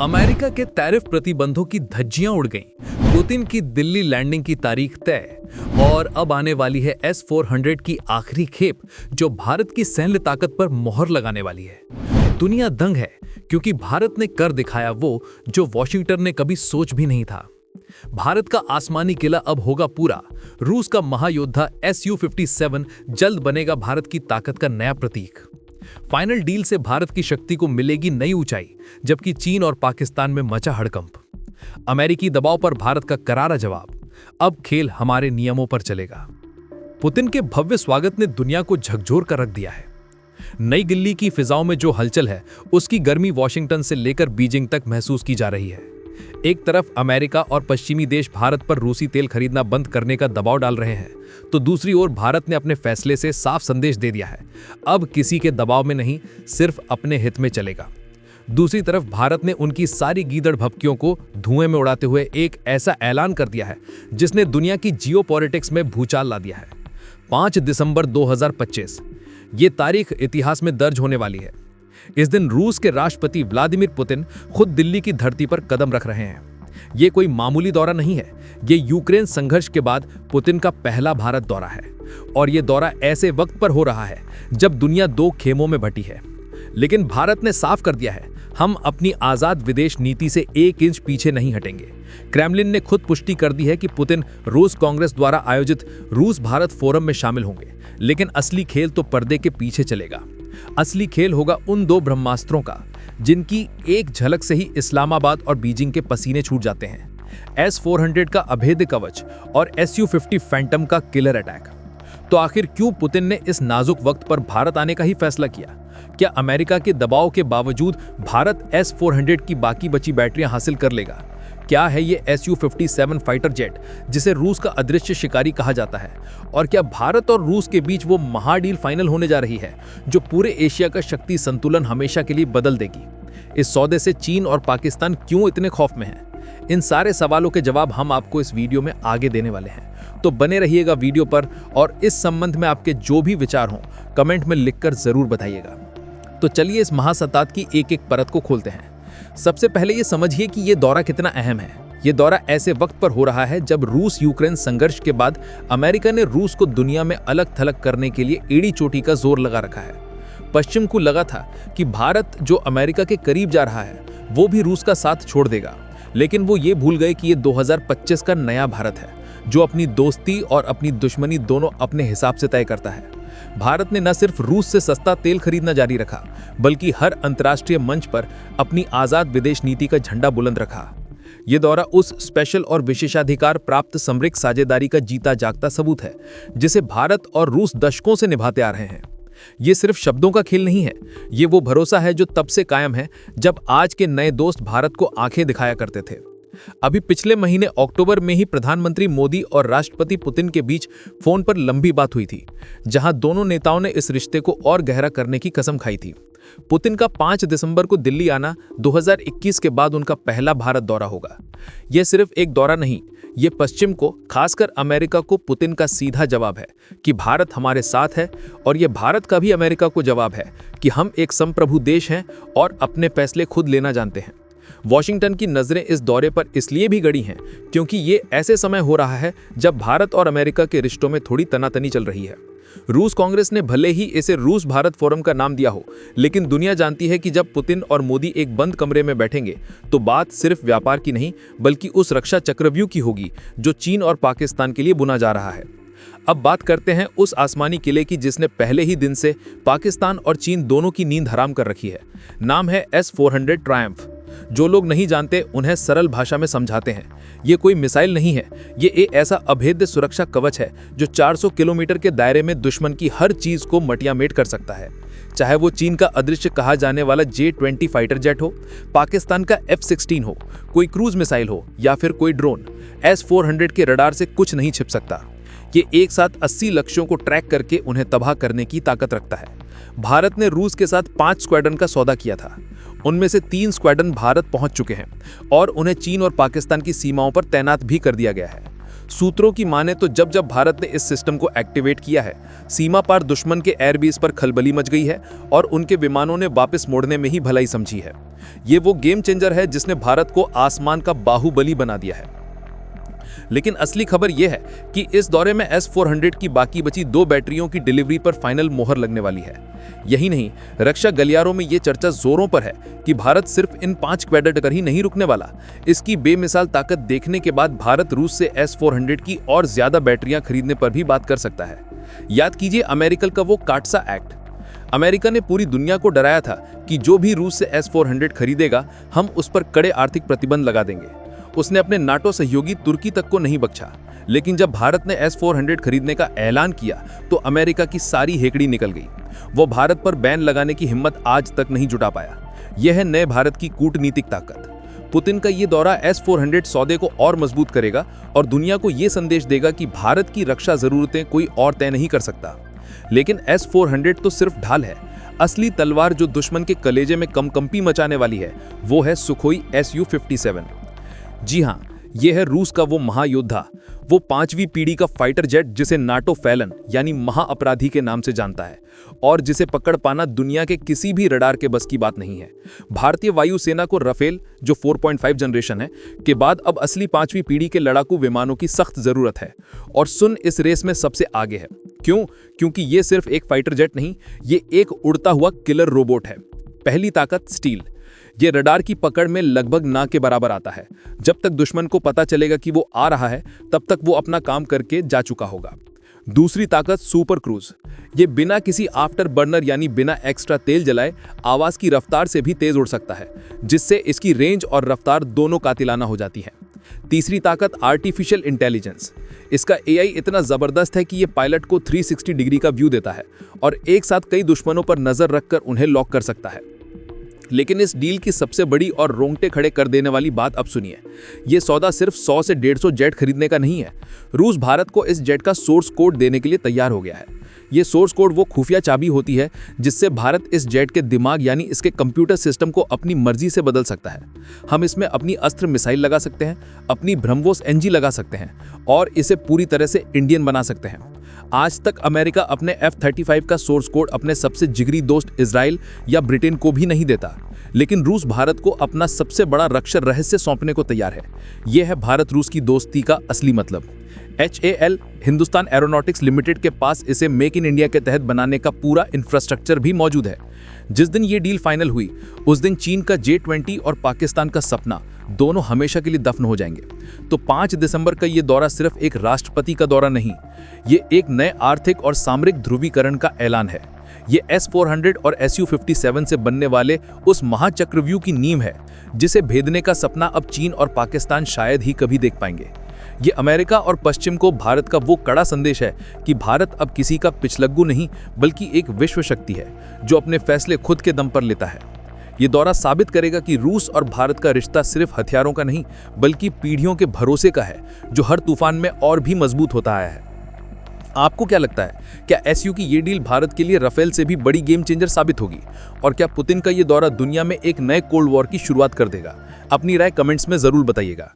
America के tariff प्रतिबंधों की धज्जियां उड़ गईं, पुतिन की दिल्ली लैंडिंग की तारीख तय और अब आने वाली है S-400 की आखिरी खेप जो भारत की सैन्य ताकत पर मोहर लगाने वाली है। दुनिया दंग है क्योंकि भारत ने कर दिखाया वो जो वॉशिंगटन ने कभी सोच भी नहीं था। भारत का आसमानी किला अब होगा पूरा। रूस का महायोद्धा Su-57 जल्द बनेगा भारत की ताकत का नया प्रतीक। फाइनल डील से भारत की शक्ति को मिलेगी नई ऊंचाई, जबकि चीन और पाकिस्तान में मचा हड़कंप। अमेरिकी दबाव पर भारत का करारा जवाब। अब खेल हमारे नियमों पर चलेगा। पुतिन के भव्य स्वागत ने दुनिया को झकझोर कर रख दिया है। नई दिल्ली की फिजाओं में जो हलचल है, उसकी गर्मी वॉशिंगटन से लेकर बीजिंग तक महसूस की जा रही है। एक तरफ अमेरिका और पश्चिमी देश भारत पर रूसी तेल खरीदना बंद करने का दबाव डाल रहे हैं, तो दूसरी ओर भारत ने अपने फैसले से साफ संदेश दे दिया है, अब किसी के दबाव में नहीं, सिर्फ अपने हित में चलेगा। दूसरी तरफ भारत ने उनकी सारी गीदड़ भभकियों को धुएं में उड़ाते हुए एक ऐसा ऐलान कर दिया है जिसने दुनिया की जियोपॉलिटिक्स में भूचाल ला दिया है। 5 दिसंबर 2025 ये तारीख इतिहास में दर्ज होने वाली है। इस दिन रूस के राष्ट्रपति व्लादिमीर पुतिन खुद दिल्ली की धरती पर कदम रख रहे हैं। ये कोई मामूली दौरा नहीं है, ये यूक्रेन संघर्ष के बाद पुतिन का पहला भारत दौरा है और ये दौरा ऐसे वक्त पर हो रहा है जब दुनिया दो खेमों में बटी है। लेकिन भारत ने साफ कर दिया है, हम अपनी आजाद विदेश नीति से 1 इंच पीछे नहीं हटेंगे। क्रेमलिन ने खुद पुष्टि कर दी है कि पुतिन रूस कांग्रेस द्वारा आयोजित रूस भारत फोरम में शामिल होंगे, लेकिन असली खेल तो पर्दे के पीछे चलेगा। असली खेल होगा उन दो ब्रह्मास्त्रों का जिनकी एक झलक से ही इस्लामाबाद और बीजिंग के पसीने छूट जाते हैं। S-400 का अभेद्य कवच और Su-50 फैंटम का किलर अटैक। तो आखिर क्यों पुतिन ने इस नाजुक वक्त पर भारत आने का ही फैसला किया? क्या अमेरिका के दबाव के बावजूद भारत S-400 की बाकी बची बैटरियां हासिल कर लेगा? क्या है ये Su-57 फाइटर जेट जिसे रूस का अदृश्य शिकारी कहा जाता है? और क्या भारत और रूस के बीच वो महाडील फाइनल होने जा रही है जो पूरे एशिया का शक्ति संतुलन हमेशा के लिए बदल देगी? इस सौदे से चीन और पाकिस्तान क्यों इतने खौफ में हैं? इन सारे सवालों के जवाब हम आपको इस वीडियो में आगे देने वाले हैं, तो बने रहिएगा वीडियो पर और इस संबंध में आपके जो भी विचार हों कमेंट में लिखकर जरूर बताइएगा। तो चलिए इस महासत्तात की एक एक परत को खोलते हैं। सबसे पहले ये समझिए कि ये दौरा कितना अहम है। ये दौरा ऐसे वक्त पर हो रहा है जब रूस यूक्रेन संघर्ष के बाद अमेरिका ने रूस को दुनिया में अलग थलग करने के लिए एड़ी चोटी का जोर लगा रखा है। पश्चिम को लगा था कि भारत जो अमेरिका के करीब जा रहा है वो भी रूस का साथ छोड़ देगा, लेकिन वो ये भूल गए कि ये 2025 का नया भारत है जो अपनी दोस्ती और अपनी दुश्मनी दोनों अपने हिसाब से तय करता है। भारत ने न सिर्फ रूस से सस्ता तेल खरीदना जारी रखा, बल्कि हर अंतर्राष्ट्रीय मंच पर अपनी आजाद विदेश नीति का झंडा बुलंद रखा। ये दौरा उस स्पेशल और विशेषाधिकार प्राप्त सामरिक साझेदारी का जीता जागता सबूत है जिसे भारत और रूस दशकों से निभाते आ रहे हैं। ये सिर्फ शब्दों का खेल नहीं है, ये वो भरोसा है जो तब से कायम है जब आज के नए दोस्त भारत को आंखें दिखाया करते थे। अभी पिछले महीने अक्टूबर में ही प्रधानमंत्री मोदी और राष्ट्रपति पुतिन के बीच फोन पर लंबी बात हुई थी, जहां दोनों नेताओं ने इस रिश्ते को और गहरा करने की कसम खाई थी। पुतिन का 5 दिसंबर को दिल्ली आना 2021 के बाद उनका पहला भारत दौरा होगा। यह सिर्फ एक दौरा नहीं, ये पश्चिम को, खासकर अमेरिका को पुतिन का सीधा जवाब है कि भारत हमारे साथ है, और ये भारत का भी अमेरिका को जवाब है कि हम एक संप्रभु देश हैं और अपने फैसले खुद लेना जानते हैं। वॉशिंगटन की नजरें इस दौरे पर इसलिए भी गड़ी हैं क्योंकि ये ऐसे समय हो रहा है जब भारत और अमेरिका के रिश्तों में थोड़ी तनातनी चल रही है। रूस कांग्रेस ने भले ही इसे रूस भारत फोरम का नाम दिया हो, लेकिन दुनिया जानती है कि जब पुतिन और मोदी एक बंद कमरे में बैठेंगे तो बात सिर्फ व्यापार की नहीं, बल्कि उस रक्षा चक्रव्यूह की होगी जो चीन और पाकिस्तान के लिए बुना जा रहा है। अब बात करते हैं उस आसमानी किले की जिसने पहले ही दिन से पाकिस्तान और चीन दोनों की नींद हराम कर रखी है। नाम है S-400 ट्रायम्फ। जो लोग नहीं जानते उन्हें सरल भाषा में समझाते हैं। ये कोई मिसाइल नहीं है, ये एक ऐसा अभेद्य सुरक्षा कवच है जो 400 किलोमीटर के दायरे में दुश्मन की हर चीज को मटियामेट कर सकता है। चाहे वो चीन का अदृश्य कहा जाने वाला J-20 फाइटर जेट हो, पाकिस्तान का F-16 हो, कोई क्रूज मिसाइल हो या फिर कोई ड्रोन, S-400 के रडार से कुछ नहीं छिप सकता। ये एक साथ 80 लक्ष्यों को ट्रैक करके उन्हें तबाह करने की ताकत रखता है। भारत ने रूस के साथ 5 स्क्वाड्रन का सौदा किया था। उनमें से 3 स्क्वाड्रन भारत पहुंच चुके हैं और उन्हें चीन और पाकिस्तान की सीमाओं पर तैनात भी कर दिया गया है। सूत्रों की माने तो जब जब भारत ने इस सिस्टम को एक्टिवेट किया है, सीमा पार दुश्मन के एयरबेस पर खलबली मच गई है और उनके विमानों ने वापस मोड़ने में ही भलाई समझी है। ये वो गेम चेंजर है जिसने भारत को आसमान का बाहुबली बना दिया है। लेकिन असली खबर यह है कि इस दौरे में S-400 की बाकी बची 2 बैटरियों की डिलीवरी पर फाइनल मोहर लगने वाली है। यही नहीं, रक्षा गलियारों में यह चर्चा जोरों पर है कि भारत सिर्फ इन 5 क्वाड्रेंट कर ही नहीं रुकने वाला। इसकी बेमिसाल ताकत देखने के बाद भारत रूस से S-400 की और ज्यादा बैटरियां खरीदने पर भी बात कर सकता है। याद कीजिए अमेरिका का वो काटसा एक्ट। अमेरिका ने पूरी दुनिया को डराया था कि जो भी रूस से S-400 खरीदेगा, हम उस पर कड़े आर्थिक प्रतिबंध लगा देंगे। उसने अपने नाटो सहयोगी तुर्की तक को नहीं बख्शा। लेकिन जब भारत ने S-400 खरीदने का ऐलान किया तो अमेरिका की सारी हेकड़ी निकल गई। वो भारत पर बैन लगाने की हिम्मत आज तक नहीं जुटा पाया। यह है नए भारत की कूटनीतिक ताकत। पुतिन का ये दौरा S-400 सौदे को और मजबूत करेगा और दुनिया को ये संदेश देगा कि भारत की रक्षा जरूरतें कोई और तय नहीं कर सकता। लेकिन S-400 तो सिर्फ ढाल है। असली तलवार जो दुश्मन के कलेजे में कंपकंपी मचाने वाली है, वो है सुखोई Su-57। जी हाँ, यह है रूस का वो महायोद्धा, वो 5वीं पीढ़ी का फाइटर जेट जिसे नाटो फैलन यानी महाअपराधी के नाम से जानता है और जिसे पकड़ पाना दुनिया के किसी भी रडार के बस की बात नहीं है। भारतीय वायुसेना को राफेल, जो 4.5 जनरेशन है, के बाद अब असली 5वीं पीढ़ी के लड़ाकू विमानों की सख्त जरूरत है। और सुन इस रेस में सबसे आगे है। क्यों? क्योंकि ये सिर्फ एक फाइटर जेट नहीं, ये एक उड़ता हुआ किलर रोबोट है। पहली ताकत स्टील। ये रडार की पकड़ में लगभग ना के बराबर आता है। जब तक दुश्मन को पता चलेगा कि वो आ रहा है, तब तक वो अपना काम करके जा चुका होगा। दूसरी ताकत सुपर क्रूज। ये बिना किसी आफ्टर बर्नर यानी बिना एक्स्ट्रा तेल जलाए आवाज की रफ्तार से भी तेज उड़ सकता है, जिससे इसकी रेंज और रफ्तार दोनों कातिलाना हो जाती है। तीसरी ताकत आर्टिफिशियल इंटेलिजेंस। इसका AI इतना जबरदस्त है कि ये पायलट को 360 डिग्री का व्यू देता है और एक साथ कई दुश्मनों पर नजर रखकर उन्हें लॉक कर सकता है। लेकिन इस डील की सबसे बड़ी और रोंगटे खड़े कर देने वाली बात अब सुनिए। ये सौदा सिर्फ 100 से 150 जेट खरीदने का नहीं है। रूस भारत को इस जेट का सोर्स कोड देने के लिए तैयार हो गया है। ये सोर्स कोड वो खुफिया चाबी होती है जिससे भारत इस जेट के दिमाग यानी इसके कंप्यूटर सिस्टम को अपनी मर्जी से बदल सकता है। हम इसमें अपनी अस्त्र मिसाइल लगा सकते हैं, अपनी ब्रह्मोस NG लगा सकते हैं और इसे पूरी तरह से इंडियन बना सकते हैं। आज तक अमेरिका अपने F-35 का सोर्स कोड अपने सबसे जिगरी दोस्त इजराइल या ब्रिटेन को भी नहीं देता, लेकिन रूस भारत को अपना सबसे बड़ा रक्षा रहस्य सौंपने को तैयार है। यह है भारत रूस की दोस्ती का असली मतलब। HAL हिंदुस्तान एरोनॉटिक्स लिमिटेड के पास इसे मेक इन इंडिया के तहत बनाने का पूरा इंफ्रास्ट्रक्चर भी मौजूद है। जिस दिन ये डील फाइनल हुई, उस दिन चीन का J-20 और पाकिस्तान का सपना दोनों हमेशा के लिए दफन हो जाएंगे। तो 5 दिसंबर का ये दौरा सिर्फ एक राष्ट्रपति का दौरा नहीं, ये एक नए आर्थिक और सामरिक ध्रुवीकरण का ऐलान है। ये S-400 और Su-57 से बनने वाले उस महाचक्रव्यूह की नींव है जिसे भेदने का सपना अब चीन और पाकिस्तान शायद ही कभी देख पाएंगे। ये अमेरिका और पश्चिम को भारत का वो कड़ा संदेश है कि भारत अब किसी का पिछलग्गू नहीं, बल्कि एक विश्व शक्ति है जो अपने फैसले खुद के दम पर लेता है। ये दौरा साबित करेगा कि रूस और भारत का रिश्ता सिर्फ हथियारों का नहीं, बल्कि पीढ़ियों के भरोसे का है, जो हर तूफान में और भी मजबूत होता आया है। आपको क्या लगता है, क्या SU की ये डील भारत के लिए राफेल से भी बड़ी गेम चेंजर साबित होगी? और क्या पुतिन का ये दौरा दुनिया में एक नए कोल्ड वॉर की शुरुआत कर देगा? अपनी राय कमेंट्स में जरूर बताइएगा।